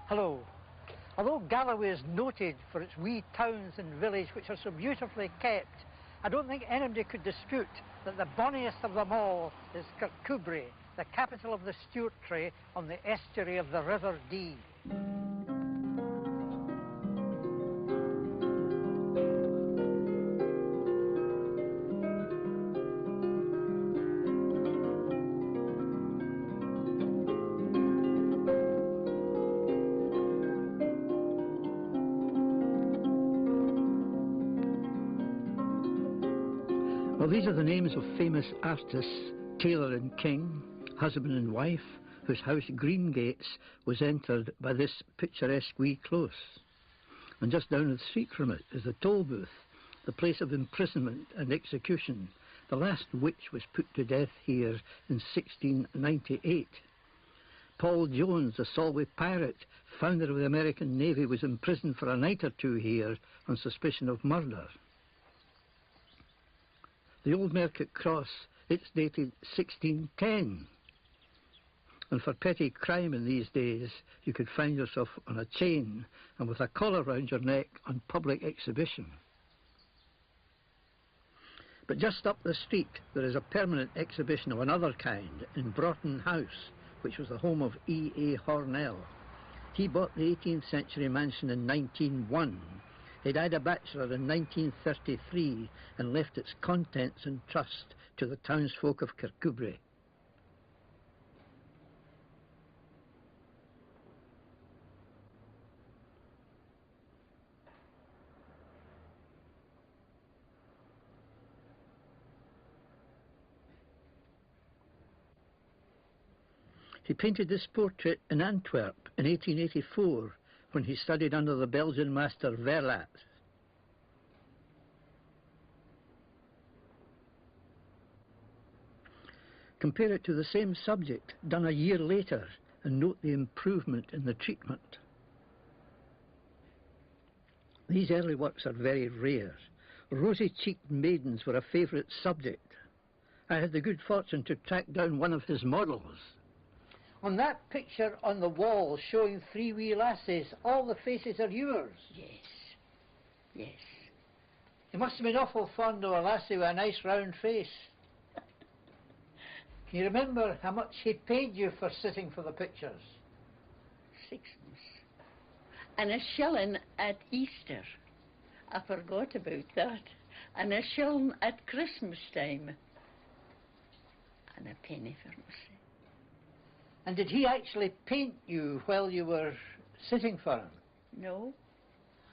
Hello. Although Galloway is noted for its wee towns and villages which are so beautifully kept, I don't think anybody could dispute that the bonniest of them all is Kirkcudbright, the capital of the Stewartry on the estuary of the River Dee. Well, these are the names of famous artists, Taylor and King, husband and wife, whose house Greengates was entered by this picturesque wee close. And just down the street from it is the toll booth, the place of imprisonment and execution, the last witch was put to death here in 1698. Paul Jones, the Solway pirate, founder of the American Navy, was imprisoned for a night or two here on suspicion of murder. The Old Market Cross, it's dated 1610. And for petty crime in these days, you could find yourself on a chain and with a collar round your neck on public exhibition. But just up the street, there is a permanent exhibition of another kind in Broughton House, which was the home of E. A. Hornell. He bought the 18th century mansion in 1901. He died a bachelor in 1933 and left its contents in trust to the townsfolk of Kirkcudbright. He painted this portrait in Antwerp in 1884 when he studied under the Belgian master Weir. Compare it to the same subject done a year later and note the improvement in the treatment. These early works are very rare. Rosy-cheeked maidens were a favourite subject. I had the good fortune to track down one of his models. On that picture on the wall showing three wee lasses, all the faces are yours. Yes, yes. You must have been awful fond of a lassie with a nice round face. Can you remember how much he paid you for sitting for the pictures? 6 cents. And a shilling at Easter. I forgot about that. And a shilling at Christmas time. And a penny for myself. And did he actually paint you while you were sitting for him? No,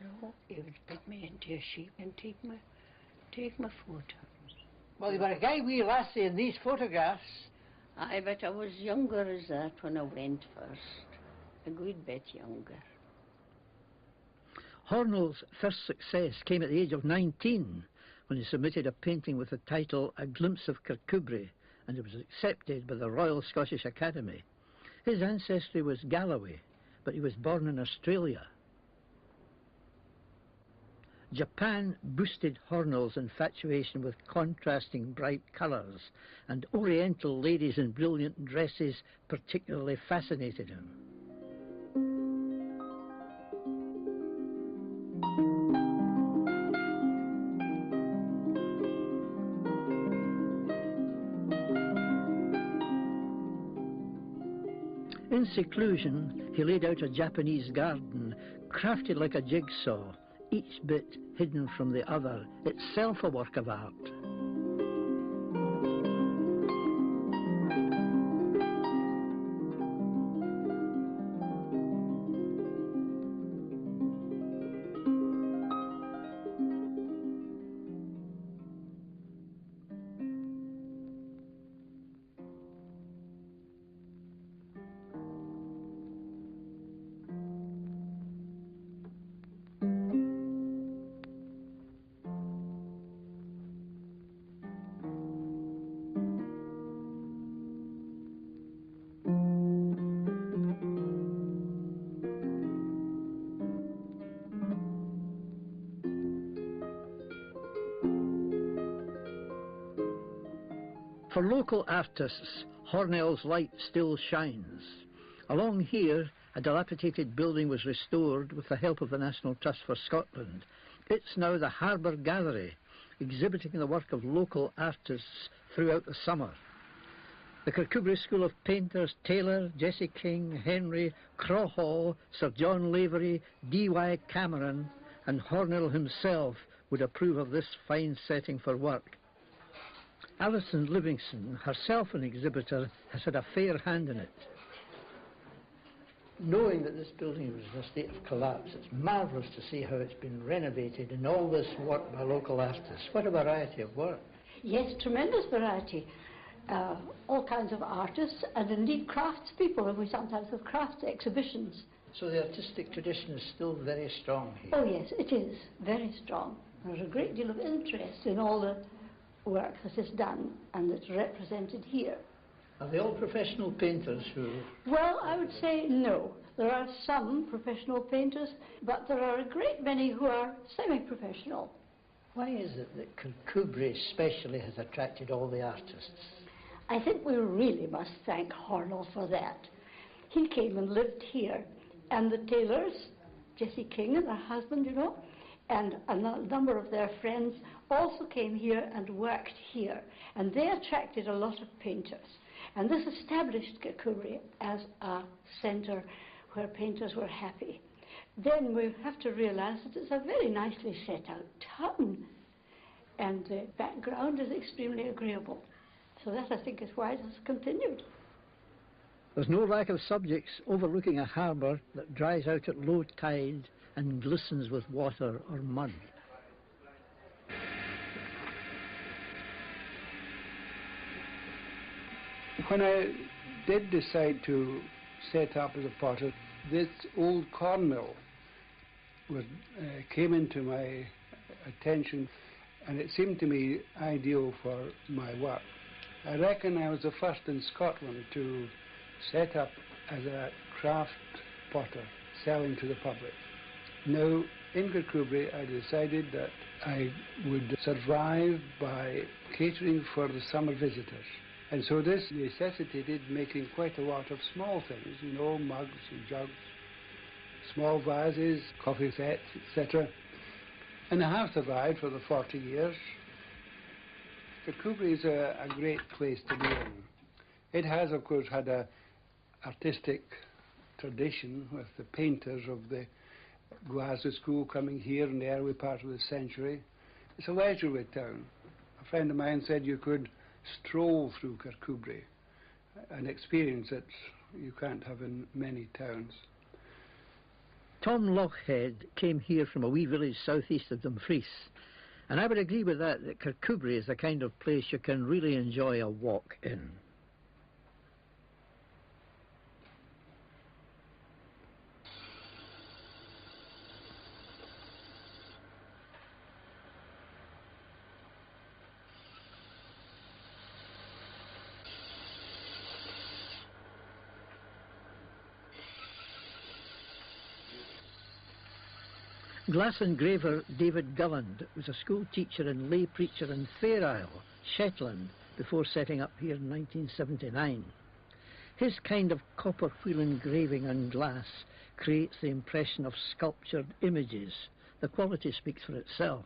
no. He would put me into a sheet and take my photos. Well, you were a gay wee lassie in these photographs. Aye, but I was younger as that when I went first. A good bit younger. Hornell's first success came at the age of 19 when he submitted a painting with the title A Glimpse of Kirkcudbright, and it was accepted by the Royal Scottish Academy. His ancestry was Galloway, but he was born in Australia. Japan boosted Hornell's infatuation with contrasting bright colours, and Oriental ladies in brilliant dresses particularly fascinated him. In seclusion, he laid out a Japanese garden, crafted like a jigsaw, each bit hidden from the other, itself a work of art. For local artists, Hornell's light still shines. Along here, a dilapidated building was restored with the help of the National Trust for Scotland. It's now the Harbour Gallery, exhibiting the work of local artists throughout the summer. The Kirkcudbright School of Painters, Taylor, Jesse King, Henry, Crawhall, Sir John Lavery, D.Y. Cameron and Hornell himself would approve of this fine setting for work. Alison Livingston, herself an exhibitor, has had a fair hand in it. Knowing that this building was in a state of collapse, it's marvellous to see how it's been renovated and all this work by local artists. What a variety of work. Yes, tremendous variety. All kinds of artists and indeed craftspeople, and we sometimes have crafts exhibitions. So the artistic tradition is still very strong here? Oh yes, it is, very strong. There's a great deal of interest in all the work that is done and that's represented here. Are they all professional painters who... Well, I would say no. There are some professional painters, but there are a great many who are semi-professional. Why is it that Kirkcudbright especially has attracted all the artists? I think we really must thank Hornell for that. He came and lived here, and the Taylors, Jesse King and her husband, you know, and a number of their friends also came here and worked here, and they attracted a lot of painters. And this established Kirkcudbright as a centre where painters were happy. Then we have to realise that it's a very nicely set out town, and the background is extremely agreeable. So that, I think, is why it has continued. There's no lack of subjects overlooking a harbour that dries out at low tide and glistens with water or mud. When I did decide to set up as a potter, this old corn mill came into my attention, and it seemed to me ideal for my work. I reckon I was the first in Scotland to set up as a craft potter, selling to the public. Now, in Kirkcudbright, I decided that I would survive by catering for the summer visitors. And so this necessitated making quite a lot of small things, you know, mugs and jugs, small vases, coffee sets, etc. And I have survived for the 40 years. Kirkcudbright is a great place to be in. It has, of course, had an artistic tradition with the painters of the Glasgow School coming here in the early part of the century. It's a leisurely town. A friend of mine said you could stroll through Kirkcudbright, an experience that you can't have in many towns. Tom Lochhead came here from a wee village southeast of Dumfries, and I would agree with that Kirkcudbright is the kind of place you can really enjoy a walk in. Glass engraver David Gulland was a school teacher and lay preacher in Fair Isle, Shetland, before setting up here in 1979. His kind of copper wheel engraving on glass creates the impression of sculptured images. The quality speaks for itself.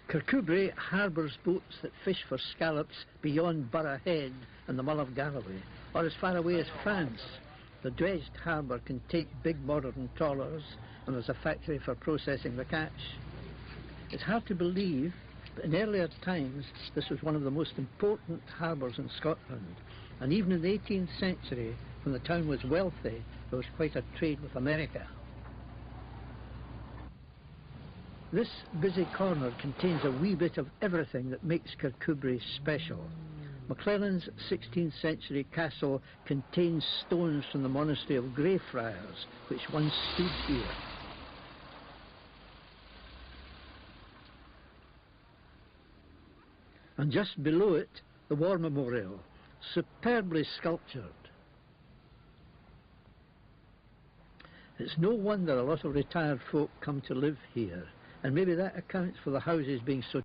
Kirkcudbright harbours boats that fish for scallops beyond Burgh Head and the Mull of Galloway, or as far away as France. The dredged harbour can take big modern trawlers, and there's a factory for processing the catch. It's hard to believe, but in earlier times this was one of the most important harbours in Scotland, and even in the 18th century, when the town was wealthy, there was quite a trade with America. This busy corner contains a wee bit of everything that makes Kirkcudbright special. MacLellan's 16th century castle contains stones from the monastery of Greyfriars, which once stood here. And just below it, the War Memorial, superbly sculptured. It's no wonder a lot of retired folk come to live here, and maybe that accounts for the houses being so